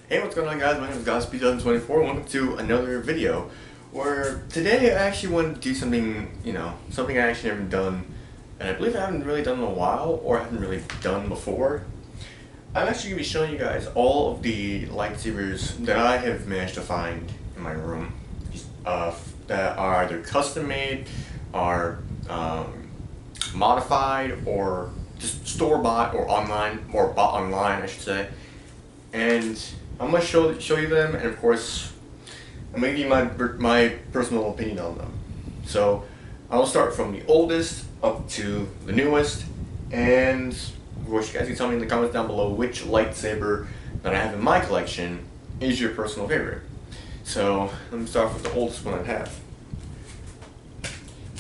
Hey, what's going on, guys? My name is Godspeed2024. Welcome to another video where today I actually wanted to do something, something I actually haven't done, and I believe I haven't really done in a while, or haven't really done before. I'm actually going to be showing you guys all of the lightsabers that I have managed to find in my room that are either custom made, are modified, or just store-bought, or online, or bought online, I should say. And I'm going to show you them, and of course, I'm going to give you my personal opinion on them. So, I'll start from the oldest up to the newest, and of course, you guys can tell me in the comments down below which lightsaber that I have in my collection is your personal favorite. So, let me start with the oldest one I have.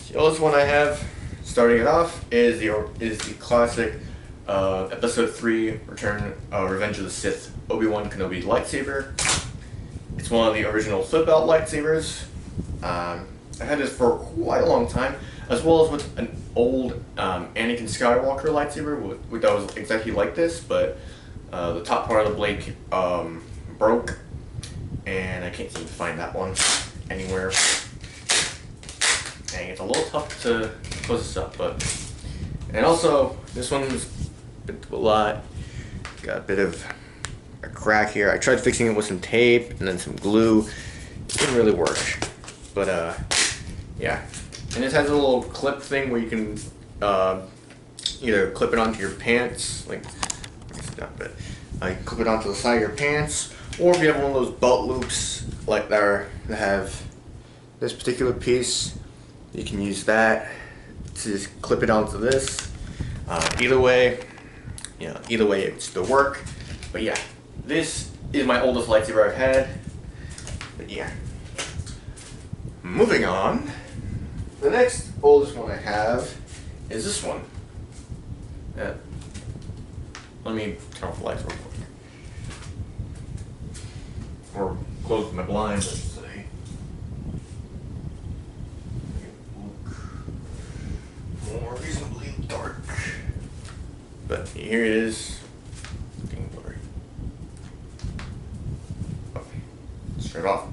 The oldest one I have, starting it off, is the classic Episode 3 Revenge of the Sith Obi-Wan Kenobi lightsaber. It's one of the original flip-out lightsabers. I had this for quite a long time, as well as with an old Anakin Skywalker lightsaber that was exactly like this, but the top part of the blade broke, and I can't seem to find that one anywhere. Dang, it's a little tough to close this up, and also this one's been through a lot. Got a bit of a crack here. I tried fixing it with some tape and then some glue. It didn't really work, but yeah. And this has a little clip thing where you can either clip it onto your pants, like clip it onto the side of your pants, or if you have one of those belt loops like that have this particular piece, you can use that to just clip it onto this. Either way it still work. But yeah, this is my oldest lightsaber I've had. But yeah. Moving on, the next oldest one I have is this one. Let me turn off the lights real quick. Or close my blinds, I should say. Look more reasonably dark. But here it is. Looking blurry. Oh, let's turn it off.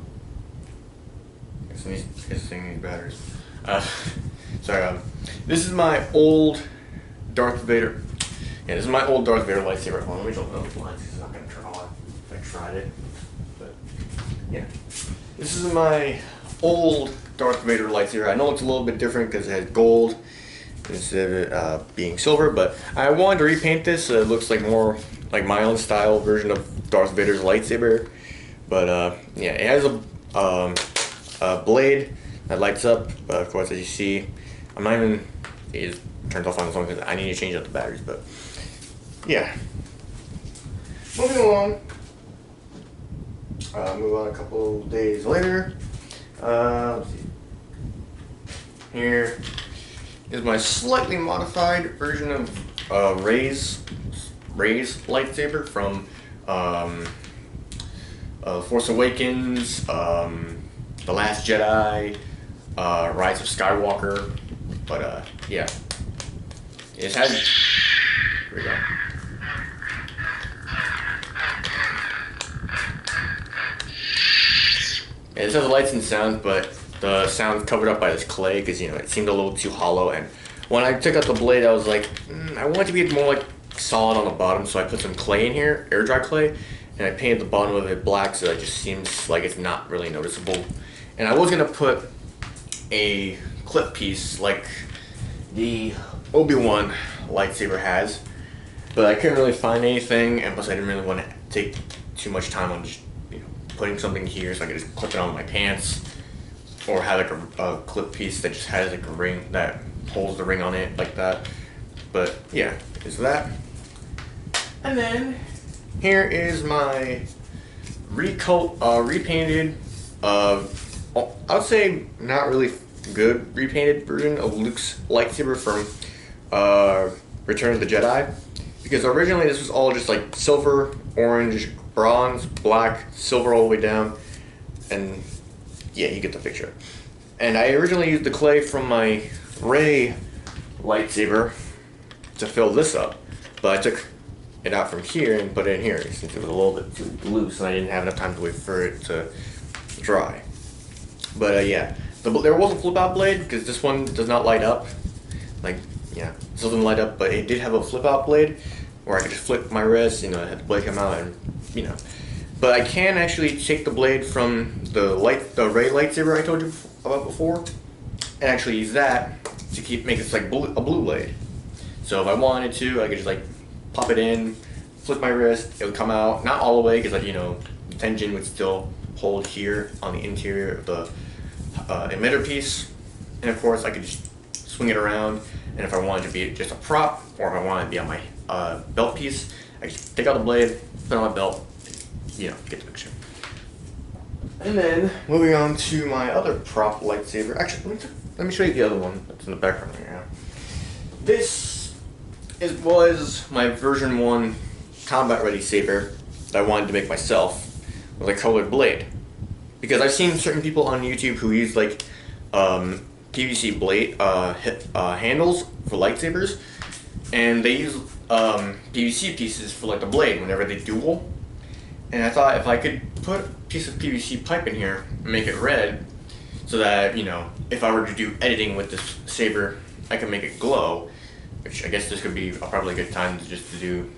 Guess this thing needs batteries. Sorry. This is my old Darth Vader. Yeah, this is my old Darth Vader lightsaber. Well, let me open those blinds. It's not gonna turn on if I tried it. But yeah, this is my old Darth Vader lightsaber. I know it's a little bit different because it has gold instead of being silver, but I wanted to repaint this so it looks like more like my own style version of Darth Vader's lightsaber. But yeah, it has a blade that lights up, but of course, as you see, I'm not even, it just turns off on its own because I need to change out the batteries. But yeah, moving along, move on a couple days later. Let's see. Here is my slightly modified version of Rey's lightsaber from Force Awakens, The Last Jedi, Rise of Skywalker. But yeah, it has. Here we go. Yeah, this has lights and sounds, but the sound's covered up by this clay because it seemed a little too hollow. And when I took out the blade, I was like, I want it to be more like solid on the bottom, so I put some clay in here, air dry clay, and I painted the bottom of it black so it just seems like it's not really noticeable. And I was gonna put a clip piece like the Obi-Wan lightsaber has, but I couldn't really find anything, and plus I didn't really want to take too much time on just putting something here so I could just clip it on my pants, or have like a clip piece that just has like a ring that holds the ring on it like that. But yeah, is that. And then here is my repainted, I would say not really good repainted version of Luke's lightsaber from Return of the Jedi, because originally this was all just like silver, orange, bronze, black, silver all the way down, and yeah, you get the picture. And I originally used the clay from my Rey lightsaber to fill this up, but I took it out from here and put it in here since it was a little bit too loose and I didn't have enough time to wait for it to dry. But yeah, there was a flip out blade because this one does not light up. Like, yeah, it doesn't light up, but it did have a flip out blade where I could just flip my wrist, have the blade come out and, But I can actually take the blade from the Ray lightsaber I told you about before and actually use that to make it like a blue blade. So if I wanted to, I could just like pop it in, flip my wrist, it would come out, not all the way because the tension would still hold here on the interior of the emitter piece. And of course I could just swing it around, and if I wanted to be just a prop, or if I wanted to be on my belt piece, I just take out the blade, put it on my belt, get the picture. And then moving on to my other prop lightsaber. Actually, let me show you the other one that's in the background right now. This was my version 1 combat ready saber that I wanted to make myself with a colored blade. Because I've seen certain people on YouTube who use like PVC blade handles for lightsabers, and they use PVC pieces for like the blade whenever they duel. And I thought if I could put a piece of PVC pipe in here and make it red, so that if I were to do editing with this saber, I can make it glow. Which I guess this could be probably a good time to do,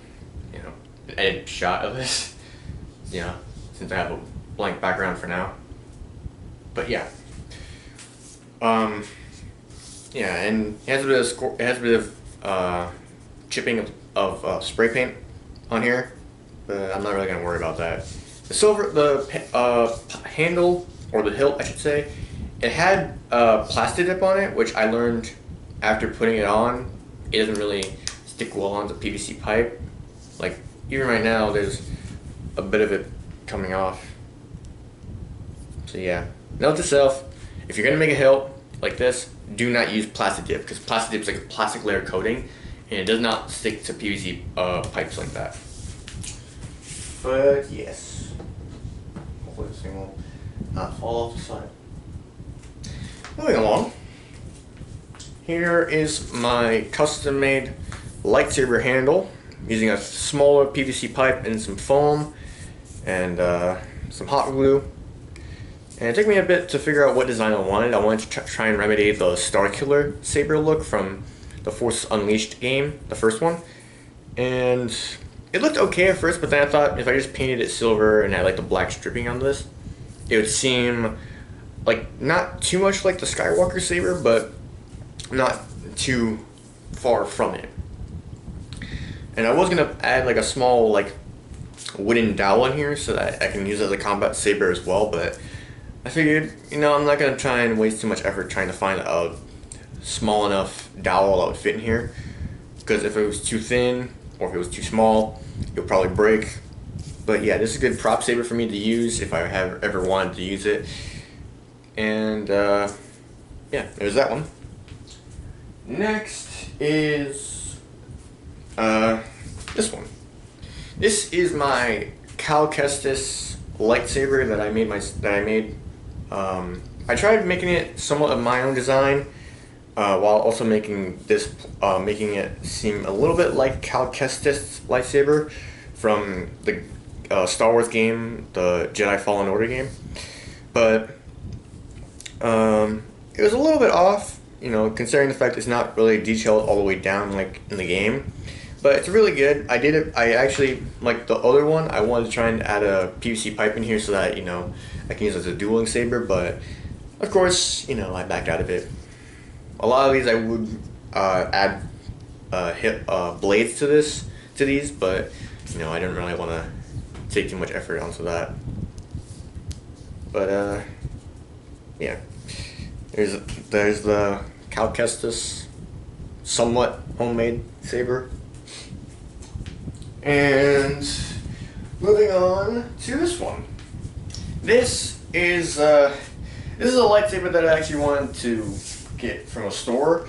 an edit shot of this. Since I have a blank background for now. But yeah. Yeah, and it has a bit of chipping of spray paint on here, but I'm not really gonna worry about that. The handle, or the hilt I should say, it had plastic dip on it, which I learned after putting it on. It doesn't really stick well onto PVC pipe. Like even right now, there's a bit of it coming off. So yeah, note to self: if you're gonna make a hilt like this, do not use plastic dip, because plastic dip is like a plastic layer coating, and it does not stick to PVC pipes like that. But yes, hopefully this thing will not fall off the side. Moving along, here is my custom-made lightsaber handle using a smaller PVC pipe and some foam and some hot glue. And it took me a bit to figure out what design I wanted. I wanted to try and remedy the Starkiller saber look from the Force Unleashed game, the first one. And it looked okay at first, but then I thought if I just painted it silver and had like the black stripping on this, it would seem like not too much like the Skywalker Saber, but not too far from it. And I was gonna add like a small like wooden dowel in here so that I can use it as a combat saber as well, but I figured, I'm not gonna try and waste too much effort trying to find a small enough dowel that would fit in here, because if it was too thin or if it was too small, it would probably break. But yeah, this is a good prop saber for me to use if I have ever wanted to use it. And yeah, there's that one. Next is this one. This is my Calcus lightsaber that I made. I tried making it somewhat of my own design, while also making it seem a little bit like Calcus Lightsaber from the Star Wars game, the Jedi Fallen Order game. But it was a little bit off, considering the fact it's not really detailed all the way down like in the game. But it's really good. I actually, like the other one, I wanted to try and add a PVC pipe in here so that, I can use it as a dueling saber, but of course, I backed out of it. A lot of these I would add blades to these, but, I didn't really want to take too much effort onto that. But, yeah. There's the Calcus somewhat homemade saber. And moving on to this one. This is a lightsaber that I actually wanted to get from a store.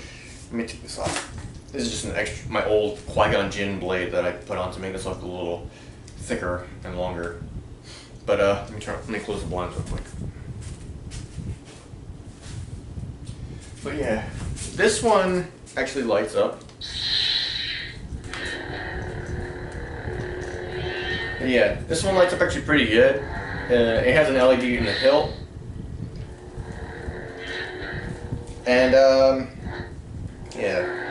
Let me take this off. This is just my old Qui-Gon Jinn blade that I put on to make this look a little thicker and longer. But let me close the blinds real quick. But yeah, this one actually lights up. Yeah, this one lights up actually pretty good. It has an LED in the hilt. And, yeah.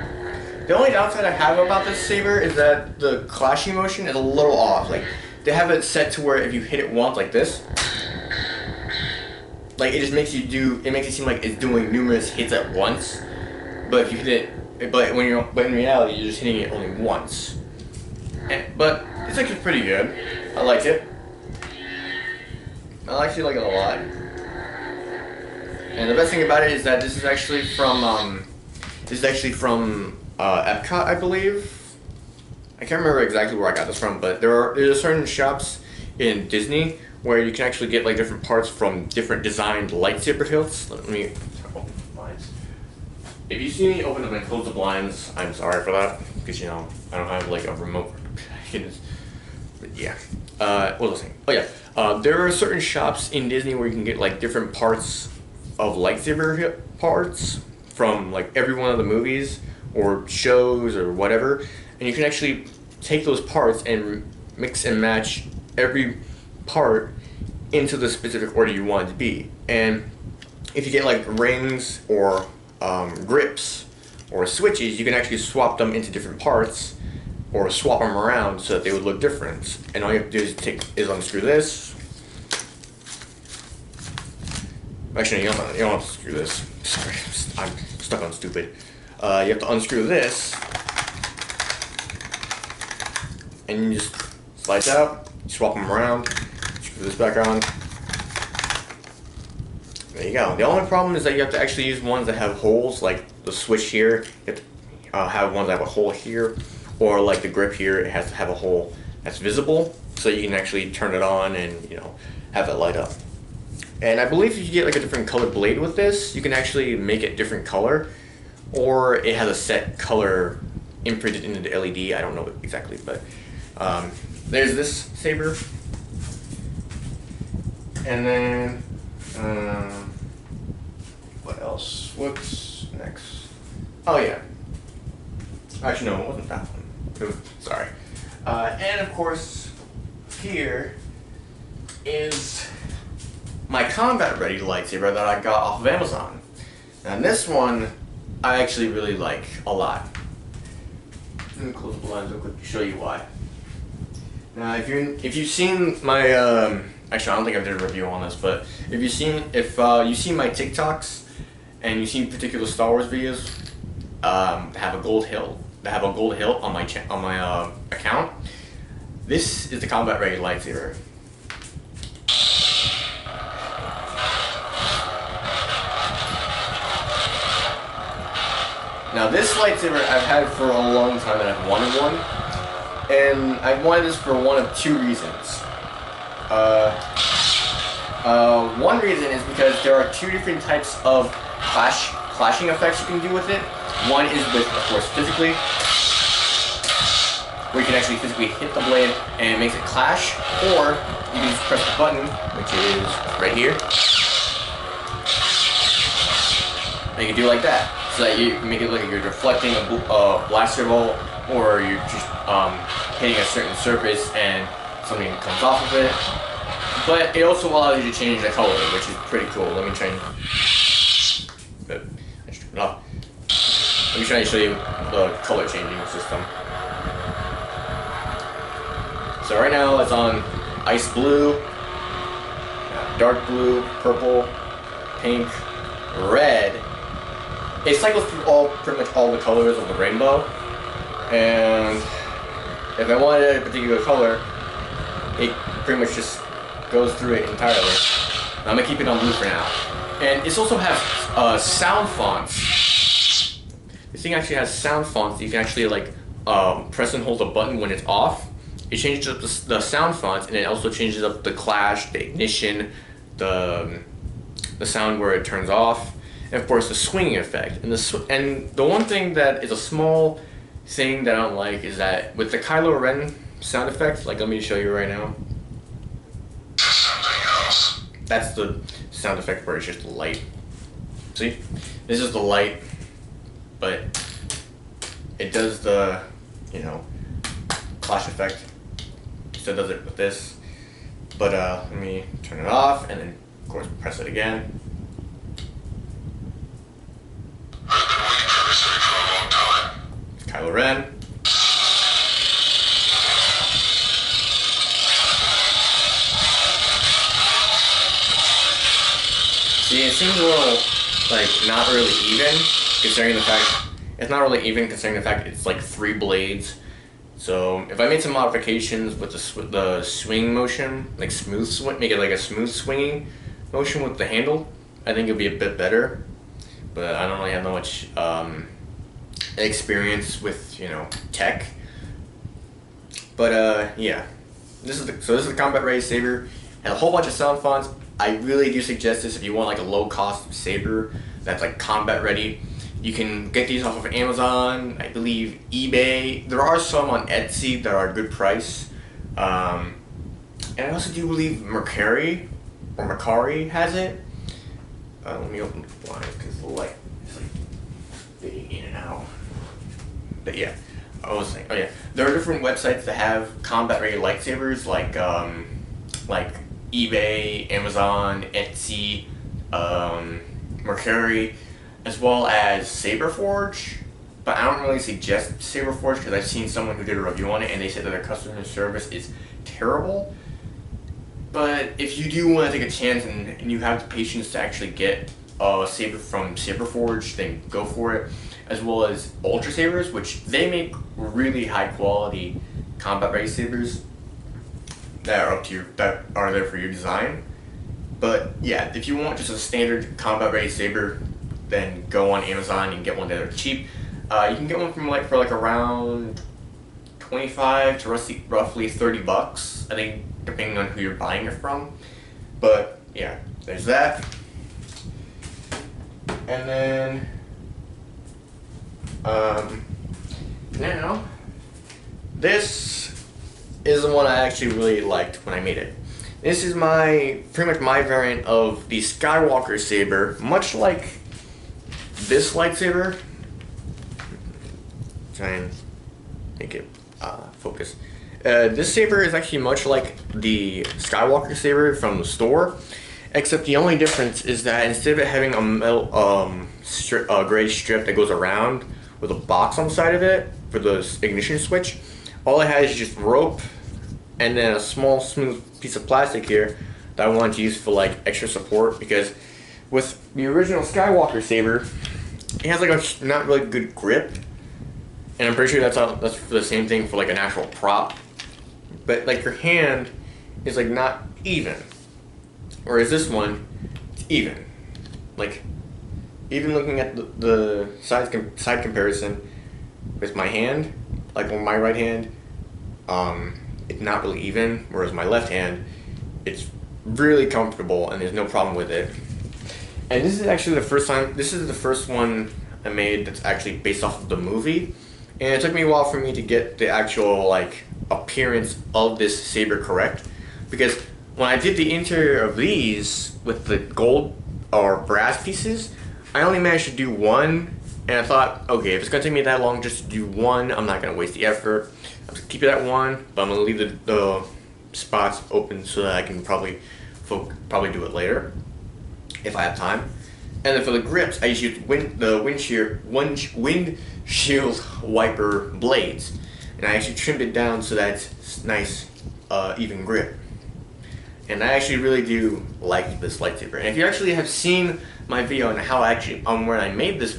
The only downside I have about this saber is that the clashing motion is a little off. Like, they have it set to where if you hit it once like this, like, it just makes you do, it makes it seem like it's doing numerous hits at once. But if you hit it, but in reality, you're just hitting it only once. But it's actually pretty good. I like it. I actually like it a lot. And the best thing about it is that this is actually from Epcot, I believe. I can't remember exactly where I got this from, but there's certain shops in Disney where you can actually get like different parts from different designed lightsaber hilts. Let me open the blinds. If you see me open them and close the blinds, I'm sorry for that, because you know I don't have like a remote. But yeah. What was I saying? Oh yeah. There are certain shops in Disney where you can get like different parts of lightsaber parts from like every one of the movies or shows or whatever, and you can actually take those parts and mix and match every part into the specific order you want it to be. And if you get like rings or grips or switches, you can actually swap them into different parts or swap them around so that they would look different. And all you have to do is unscrew this. Actually, you don't have to unscrew this. Sorry, I'm stuck on stupid. You have to unscrew this, and you just slide it out, swap them around, screw this back on. There you go. The only problem is that you have to actually use ones that have holes, like the switch here. You have to have ones that have a hole here, or like the grip here, it has to have a hole that's visible, so you can actually turn it on and have it light up. And I believe if you get like a different colored blade with this, you can actually make it different color, or it has a set color imprinted into the LED. I don't know exactly, but there's this saber. And then, what else? What's next? Oh yeah. Actually no, it wasn't that one. Sorry. And of course, here is my combat ready lightsaber that I got off of Amazon. And this one I actually really like a lot. Let me close the blinds real quick to show you why. Now if you've seen my actually I don't think I did a review on this, but if you've seen my TikToks and you've seen particular Star Wars videos that have a gold hilt on my account, this is the combat ready lightsaber. Now this lightsaber I've had for a long time and I've wanted one, and I've wanted this for one of two reasons. One reason is because there are two different types of clashing effects you can do with it. One is with, of course, physically, where you can actually physically hit the blade and it makes it clash, or you can just press the button, which is right here, and you can do it like that. So that you make it look like you're deflecting a blaster bolt, or you're just hitting a certain surface and something comes off of it. But it also allows you to change the color, which is pretty cool. Let me try and show you the color changing system. So right now it's on ice blue, dark blue, purple, pink, red. It cycles through pretty much all the colors of the rainbow, and if I wanted a particular color, it pretty much just goes through it entirely. I'm gonna keep it on blue for now. And this also has sound fonts. This thing actually has sound fonts. You can actually like press and hold a button when it's off. It changes up the sound fonts, and it also changes up the clash, the ignition, the sound where it turns off. And of course the swinging effect. And the one thing that is a small thing that I don't like is that with the Kylo Ren sound effect, like let me show you right now. That's the sound effect where it's just light. See? This is the light, but it does the, clash effect. still does it with this. But let me turn it off and then of course press it again. It's Kylo Ren. See, it seems a little like not really even considering the fact it's not really even considering the fact it's like 3 blades. So if I made some modifications with the swing motion, like smooth swing, make it like a smooth swinging motion with the handle, I think it'd be a bit better. But I don't really have that much experience with, you know, tech. But yeah, this is the combat ready saber, and a whole bunch of sound fonts. I really do suggest this if you want like a low cost saber that's like combat ready. You can get these off of Amazon, I believe eBay. There are some on Etsy that are a good price. And I also do believe Mercari has it. Let me open the blinds because the light is like fading in and out. But yeah, I was saying, oh yeah, there are different websites that have combat ready lightsabers like eBay, Amazon, Etsy, Mercari, as well as Saberforge. But I don't really suggest Saberforge because I've seen someone who did a review on it and they said that their customer service is terrible. But if you do want to take a chance and you have the patience to actually get a saber from Saberforge, then go for it. As well as Ultra Sabers, which they make really high quality combat ready sabers that are there for your design. But yeah, if you want just a standard combat ready saber, then go on Amazon and get one that are cheap. You can get one from for around 25 to roughly 30 bucks, I think, depending on who you're buying it from. But yeah, there's that. And then now this is the one I actually really liked when I made it. This is pretty much my variant of the Skywalker Saber, much like this lightsaber. Try and make it focus. This saber is actually much like the Skywalker Saber from the store, except the only difference is that instead of it having a metal gray strip that goes around with a box on the side of it for the ignition switch, all it has is just rope and then a small smooth piece of plastic here that I wanted to use for like extra support, because with the original Skywalker Saber it has like a not really good grip, and I'm pretty sure that's the same thing for like an actual prop, but like your hand is like not even, whereas this one it's even. Like even looking at the side comparison with my hand, like on my right hand, it's not really even, whereas my left hand, it's really comfortable and there's no problem with it. And this is actually this is the first one I made that's actually based off of the movie, and it took me a while for me to get the actual like appearance of this saber correct, because when I did the interior of these with the gold or brass pieces, I only managed to do one, and I thought, okay, if it's gonna take me that long just to do one, I'm not gonna waste the effort. I'm gonna keep it at one, but I'm gonna leave the spots open so that I can probably do it later if I have time. And then for the grips, I just used the windshield wiper blades, and I actually trimmed it down so that it's nice, even grip. And I actually really do like this lightsaber. And if you actually have seen my video on how when I made this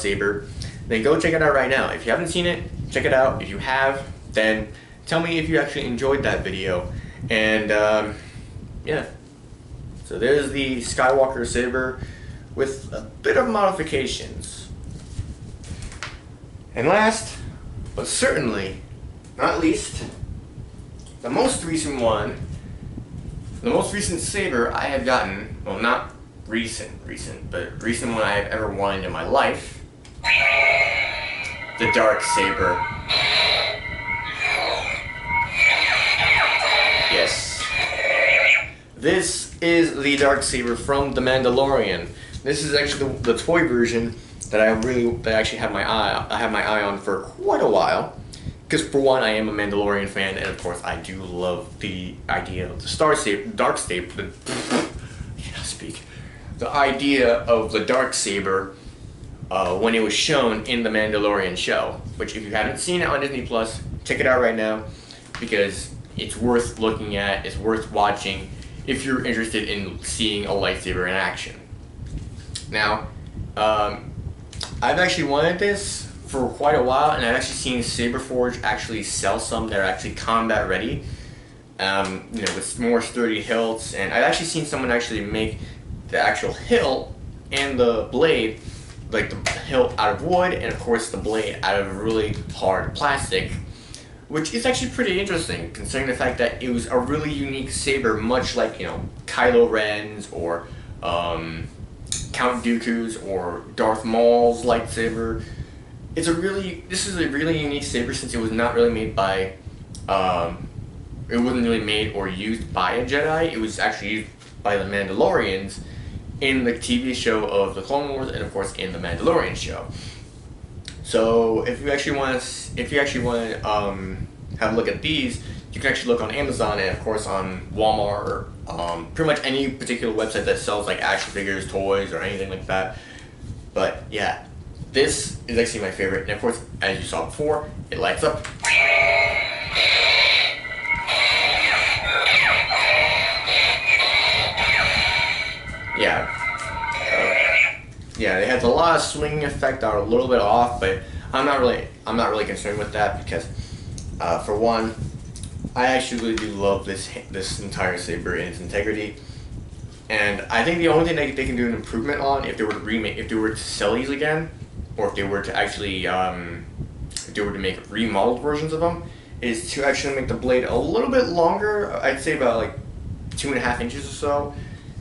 saber, then go check it out right now. If you haven't seen it, check it out. If you have, then tell me if you actually enjoyed that video. And yeah, so there's the Skywalker Saber with a bit of modifications. And last, but certainly not least, the most recent saber I have gotten, well, not recent, but recent one I have ever wanted in my life, the Dark Saber. Yes. This is the Dark Saber from the Mandalorian. This is actually the toy version that I actually have my eye on for quite a while, because for one, I am a Mandalorian fan, and of course, I do love the idea of the dark saber. I cannot speak. The idea of the dark saber when it was shown in the Mandalorian show. Which, if you haven't seen it on Disney Plus, check it out right now, because it's worth looking at. It's worth watching if you're interested in seeing a lightsaber in action. Now, I've actually wanted this for quite a while, and I've actually seen Saberforge actually sell some that are actually combat ready, with more sturdy hilts, and I've actually seen someone actually make the actual hilt and the blade, like the hilt out of wood, and of course the blade out of really hard plastic, which is actually pretty interesting, considering the fact that it was a really unique saber, much like, Kylo Ren's or Count Dooku's or Darth Maul's lightsaber. This is a really unique saber, since it was not really made by, it wasn't really made or used by a Jedi. It was actually used by the Mandalorians in the TV show of the Clone Wars, and of course in the Mandalorian show. So if you actually want to have a look at these, you can actually look on Amazon and of course on Walmart, or pretty much any particular website that sells like action figures, toys, or anything like that. But yeah, this is actually my favorite, and of course, as you saw before, it lights up. Yeah, it has a lot of swinging effect that are a little bit off, but I'm not really concerned with that, because for one, I actually do love this entire saber in its integrity, and I think the only thing they can do an improvement on, if they were to sell these again, or if they were to actually if they were to make remodeled versions of them, is to actually make the blade a little bit longer. I'd say about like 2.5 inches or so,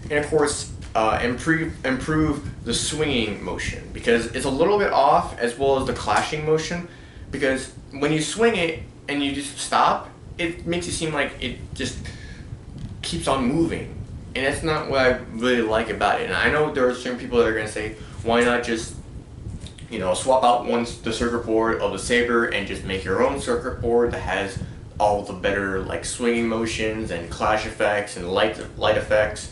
and of course improve the swinging motion, because it's a little bit off, as well as the clashing motion, because when you swing it and you just stop, it makes it seem like it just keeps on moving, and that's not what I really like about it. And I know there are certain people that are going to say, why not just swap out the circuit board of the saber and just make your own circuit board that has all the better like swinging motions and clash effects and light effects.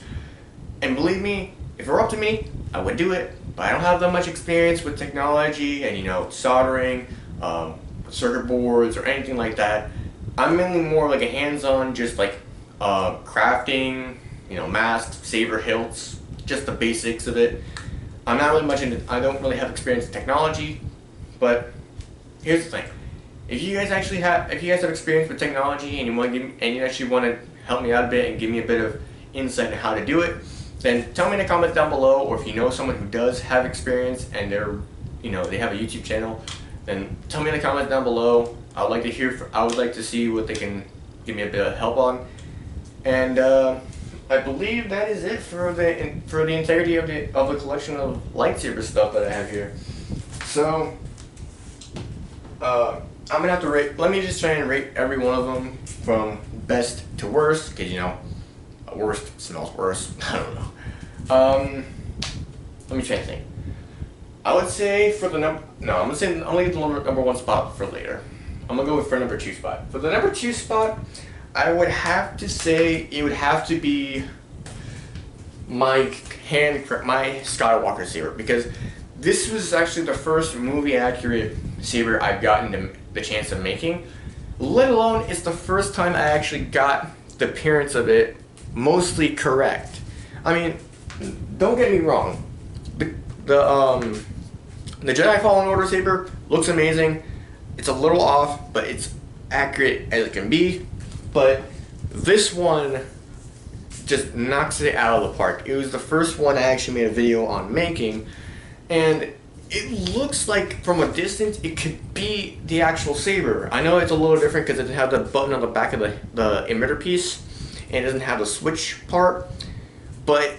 And believe me, if it were up to me, I would do it, but I don't have that much experience with technology and soldering, circuit boards, or anything like that. I'm mainly more like a hands-on, just like crafting, masks, saber hilts, just the basics of it. I'm not really much into, I don't really have experience in technology, but here's the thing. If you guys have experience with technology and you actually want to help me out a bit and give me a bit of insight on how to do it, then tell me in the comments down below, or if you know someone who does have experience and they have a YouTube channel, then tell me in the comments down below. I would like to see what they can give me a bit of help on. And I believe that is it for the integrity of the collection of lightsaber stuff that I have here. So I'm gonna have to rate. Let me just try and rate every one of them from best to worst, because worst smells worse. I don't know. Let me try to think. I would say for the number. No, I'm gonna leave the number one spot for later. I'm gonna go for number 2 spot. For the number 2 spot, I would have to say it would have to be my Skywalker Saber, because this was actually the first movie accurate saber I've gotten the chance of making. Let alone, it's the first time I actually got the appearance of it mostly correct. I mean, don't get me wrong. The Jedi Fallen Order saber looks amazing. It's a little off, but it's accurate as it can be. But this one just knocks it out of the park. It was the first one I actually made a video on making, and it looks like from a distance it could be the actual saber. I know it's a little different because it doesn't have the button on the back of the emitter piece, and it doesn't have the switch part, but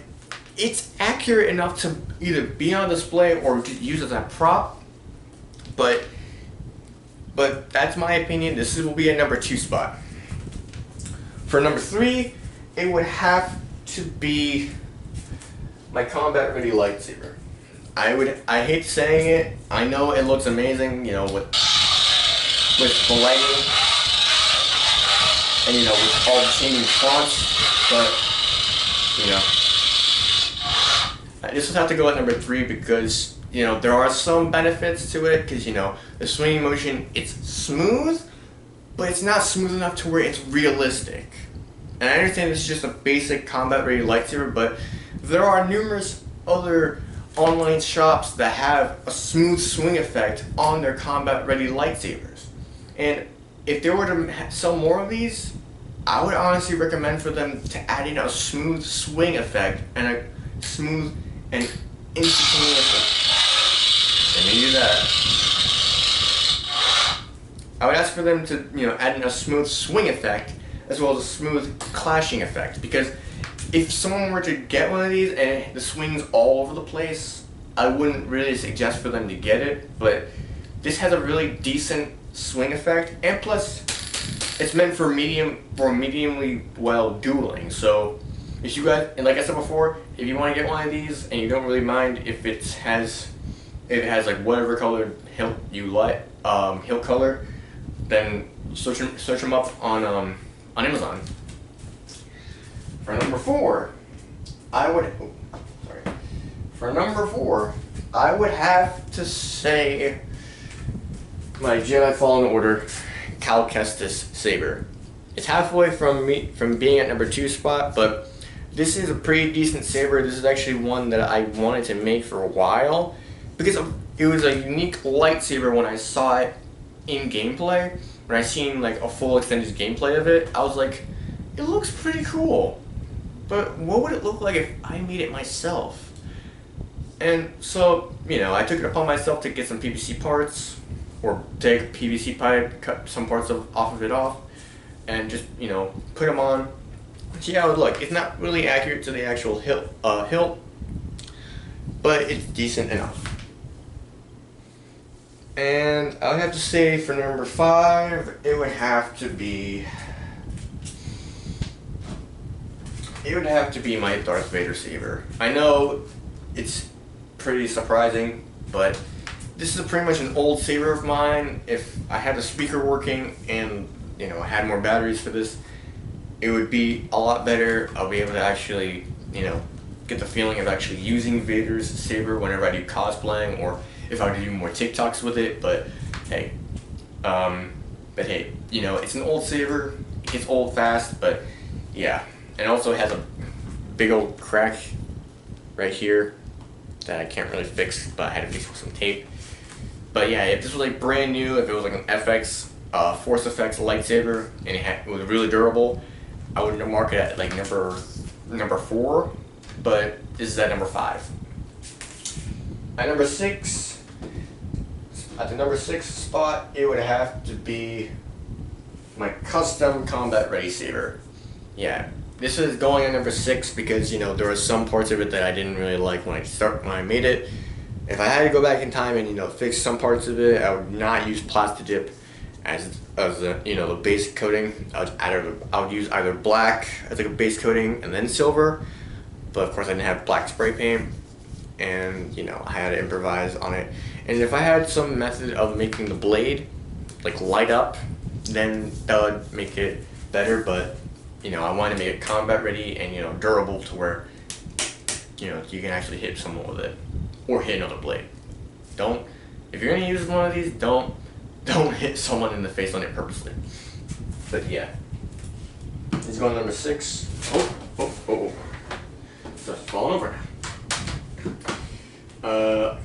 it's accurate enough to either be on display or to use as a prop. But that's my opinion. This will be a number 2 spot. For number 3, it would have to be my combat ready lightsaber. I hate saying it. I know it looks amazing, with with the lighting and with all the changing fonts, but this would have to go at number 3 because there are some benefits to it because the swinging motion, it's smooth, but it's not smooth enough to where it's realistic. And I understand it's just a basic combat ready lightsaber, but there are numerous other online shops that have a smooth swing effect on their combat ready lightsabers. And if they were to sell more of these, I would honestly recommend for them to add in a smooth swing effect and a smooth and instantaneous. Let me do that. I would ask for them to add in a smooth swing effect as well as a smooth clashing effect, because if someone were to get one of these and the swing's all over the place, I wouldn't really suggest for them to get it, but this has a really decent swing effect, and plus it's meant for mediumly well dueling. So if you guys, and like I said before, if you want to get one of these and you don't really mind if it has like whatever color hilt you like, hilt color, then search them up on Amazon. For number 4, I would have to say my Jedi Fallen Order Calcus Saber. It's halfway from being at number 2 spot, but this is a pretty decent saber. This is actually one that I wanted to make for a while because it was a unique lightsaber when I saw it in gameplay. When I seen like a full extended gameplay of it, I was like, it looks pretty cool. But what would it look like if I made it myself? And so, I took it upon myself to get some PVC parts, or take a PVC pipe, cut some parts off of it, and just, put them on. See how it would look. It's not really accurate to the actual hilt, but it's decent enough. And I would have to say for number 5, it would have to be my Darth Vader saber. I know it's pretty surprising, but this is pretty much an old saber of mine. If I had the speaker working and I had more batteries for this, it would be a lot better. I'll be able to actually get the feeling of actually using Vader's saber whenever I do cosplaying, or if I were to do more TikToks with it. But hey, it's an old saber. It gets old fast, but yeah. And also it has a big old crack right here that I can't really fix, but I had to fix with some tape. But yeah, if this was like brand new, if it was like an FX Force Effects lightsaber and it was really durable, I would mark it at like number 4. But this is at number 5. At number 6, at the number 6 spot, it would have to be my custom combat ready saber. Yeah. This is going at number 6 because there were some parts of it that I didn't really like when I made it. If I had to go back in time and fix some parts of it, I would not use Plastidip as the the base coating. I would use either black as like a base coating and then silver. But of course I didn't have black spray paint, and I had to improvise on it. And if I had some method of making the blade like light up, then that would make it better. But I want to make it combat ready and durable to where you can actually hit someone with it or hit another blade. If you're gonna use one of these, don't hit someone in the face on it purposely. But yeah, it's going to number 6. Oh, it's falling over now.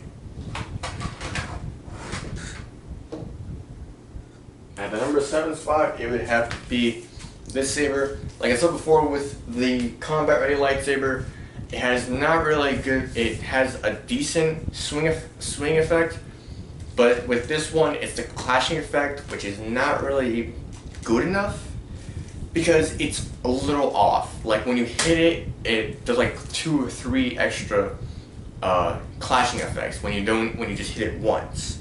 At the number 7 spot, it would have to be this saber. Like I said before, with the combat ready lightsaber, it has not really good. It has a decent swing effect, but with this one, it's the clashing effect, which is not really good enough because it's a little off. Like when you hit it, it does like 2 or 3 extra clashing effects when you just hit it once.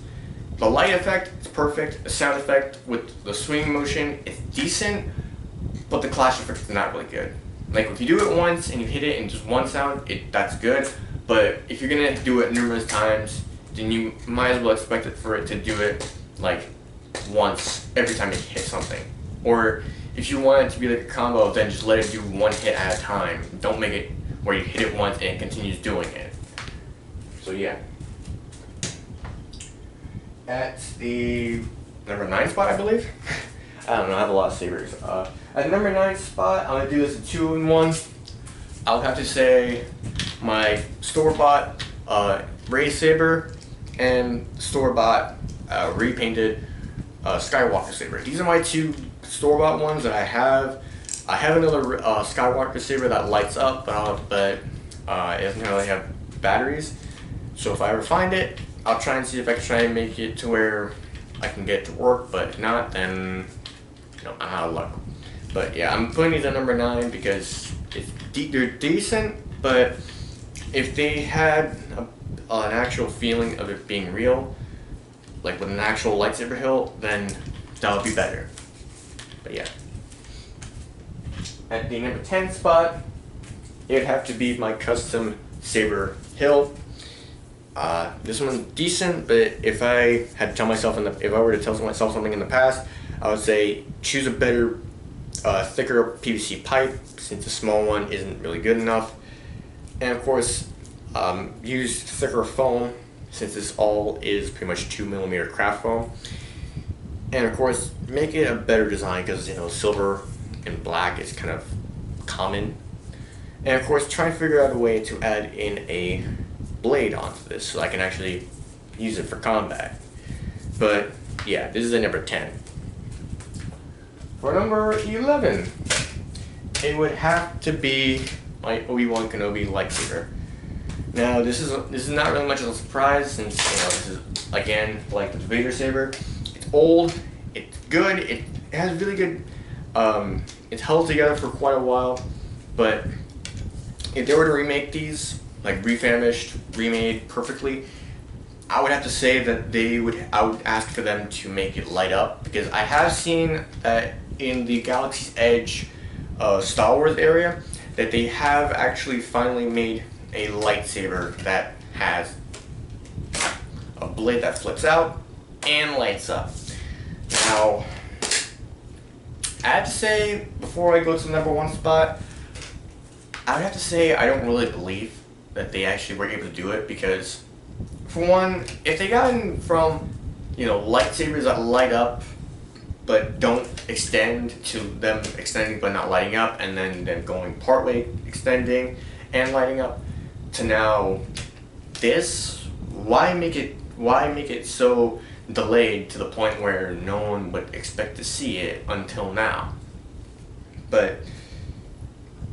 The light effect is perfect. The sound effect with the swing motion is decent, but the clash effect is not really good. Like if you do it once and you hit it in just one sound, that's good. But if you're gonna do it numerous times, then you might as well expect it to do it like once every time it hits something. Or if you want it to be like a combo, then just let it do one hit at a time. Don't make it where you hit it once and it continues doing it. So yeah. At the number 9 spot, I believe. I don't know, I have a lot of sabers. At the number 9 spot, I'm gonna do this in 2-in-1. I would have to say my store-bought Ray Saber and store-bought repainted Skywalker Saber. These are my 2 store-bought ones that I have. I have another Skywalker Saber that lights up, but it doesn't really have batteries. So if I ever find it, I'll try and see if I can try and make it to where I can get it to work, but if not, then I'm out of luck. But yeah, I'm putting these at number 9 because they're decent, but if they had an actual feeling of it being real, like with an actual lightsaber hilt, then that would be better. But yeah. At the number 10 spot, it'd have to be my custom saber hilt. This one's decent, but if I had to tell myself if I were to tell myself something in the past, I would say choose a better, thicker PVC pipe, since the small one isn't really good enough. And of course, use thicker foam, since this all is pretty much 2mm craft foam. And of course, make it a better design because silver and black is kind of common. And of course, try and figure out a way to add in a blade onto this so I can actually use it for combat. But yeah, this is a number 10. For number 11, it would have to be my Obi-Wan Kenobi lightsaber. Now this is not really much of a surprise, since this is again like the Vader saber. It's old, it's good, it has really good. It's held together for quite a while, but if they were to remake these, like refamished, remade perfectly, I would have to say that I would ask for them to make it light up, because I have seen that in the Galaxy's Edge Star Wars area that they have actually finally made a lightsaber that has a blade that flips out and lights up. Now, I have to say, before I go to the number 1 spot, I would have to say I don't really believe that they actually were able to do it, because for one, if they gotten from lightsabers that light up but don't extend to them extending but not lighting up, and then them going partway extending and lighting up, to now this, why make it so delayed to the point where no one would expect to see it until now? But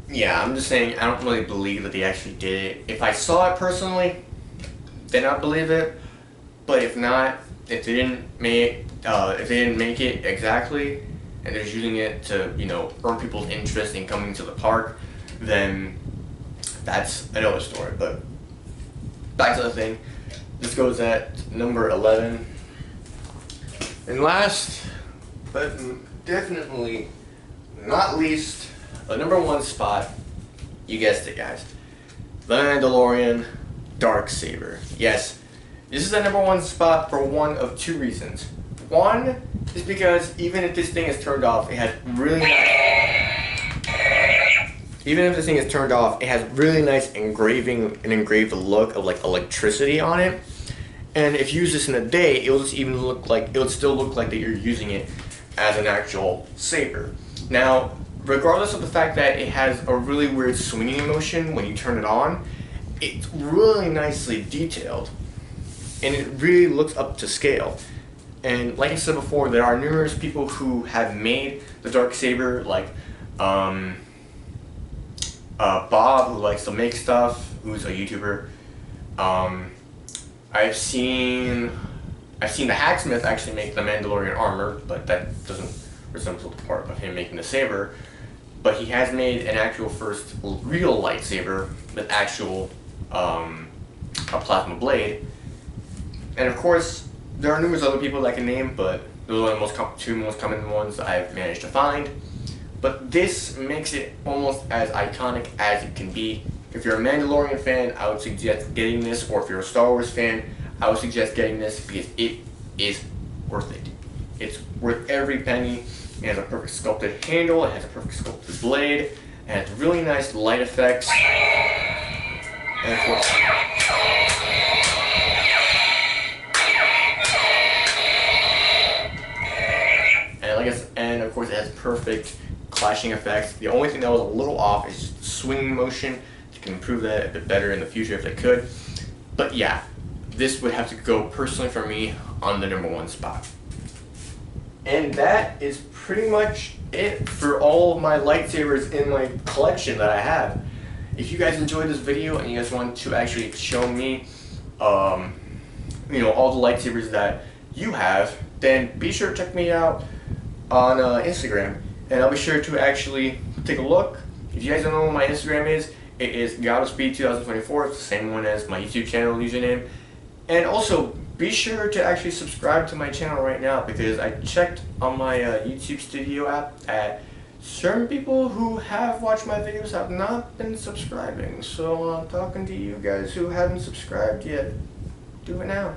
yeah, I'm just saying I don't really believe that they actually did it. If I saw it personally, then I'd believe it. But if not, if they didn't make it exactly, and they're just using it to earn people's interest in coming to the park, then that's another story. But back to the thing. This goes at number 11. And last, but definitely not least, the number 1 spot, you guessed it guys, the Mandalorian Dark Saber. Yes, this is the number 1 spot for one of 2 reasons. One is because even if this thing is turned off, it has really nice engraved look of like electricity on it. And if you use this in the day, it will still look like that you're using it as an actual saber. Now, regardless of the fact that it has a really weird swinging motion when you turn it on, it's really nicely detailed, and it really looks up to scale. And like I said before, there are numerous people who have made the Dark Saber, like Bob, who likes to make stuff, who's a YouTuber. I've seen the Hacksmith actually make the Mandalorian armor, but that doesn't resemble the part of him making the saber. But he has made an actual first real lightsaber with actual a plasma blade. And of course, there are numerous other people that I can name, but those are the 2 most common ones I've managed to find. But this makes it almost as iconic as it can be. If you're a Mandalorian fan, I would suggest getting this, or if you're a Star Wars fan, I would suggest getting this because it is worth it. It's worth every penny. It has a perfect sculpted handle, it has a perfect sculpted blade, it has really nice light effects. And of course, and of course it has perfect clashing effects. The only thing that was a little off is swinging motion. You can improve that a bit better in the future if they could. But yeah, this would have to go personally for me on the #1 spot. And that is pretty much it for all of my lightsabers in my collection that I have. If you guys enjoyed this video and you guys want to actually show me, all the lightsabers that you have, then be sure to check me out on Instagram, and I'll be sure to actually take a look. If you guys don't know what my Instagram is, it is GodofSpeed2024. It's the same one as my YouTube channel username. And also, be sure to actually subscribe to my channel right now, because I checked on my YouTube Studio app at certain people who have watched my videos have not been subscribing. So I'm talking to you guys who haven't subscribed yet. Do it now.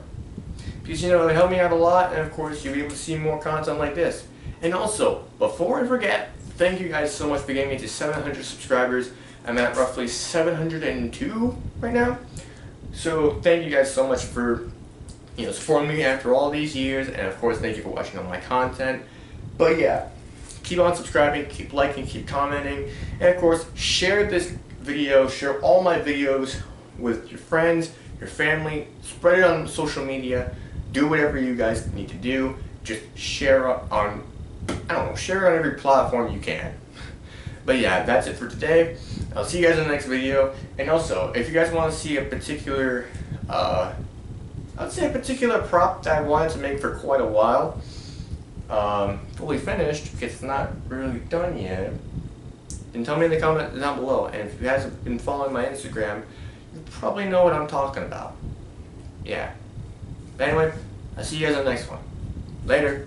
Because it would help me out a lot, and of course you'll be able to see more content like this. And also, before I forget, thank you guys so much for getting me to 700 subscribers. I'm at roughly 702 right now. So thank you guys so much for supporting me after all these years, and of course thank you for watching all my content. But yeah, keep on subscribing, keep liking, keep commenting, and of course share this video, share all my videos with your friends, your family, spread it on social media, do whatever you guys need to do. Just share on, share on every platform you can. But yeah, that's it for today. I'll see you guys in the next video. And also, if you guys want to see a particular, I'd say a particular prop that I wanted to make for quite a while, fully finished, because it's not really done yet, then tell me in the comment down below. And if you guys have been following my Instagram, you probably know what I'm talking about. Yeah. But anyway, I'll see you guys in the next one. Later.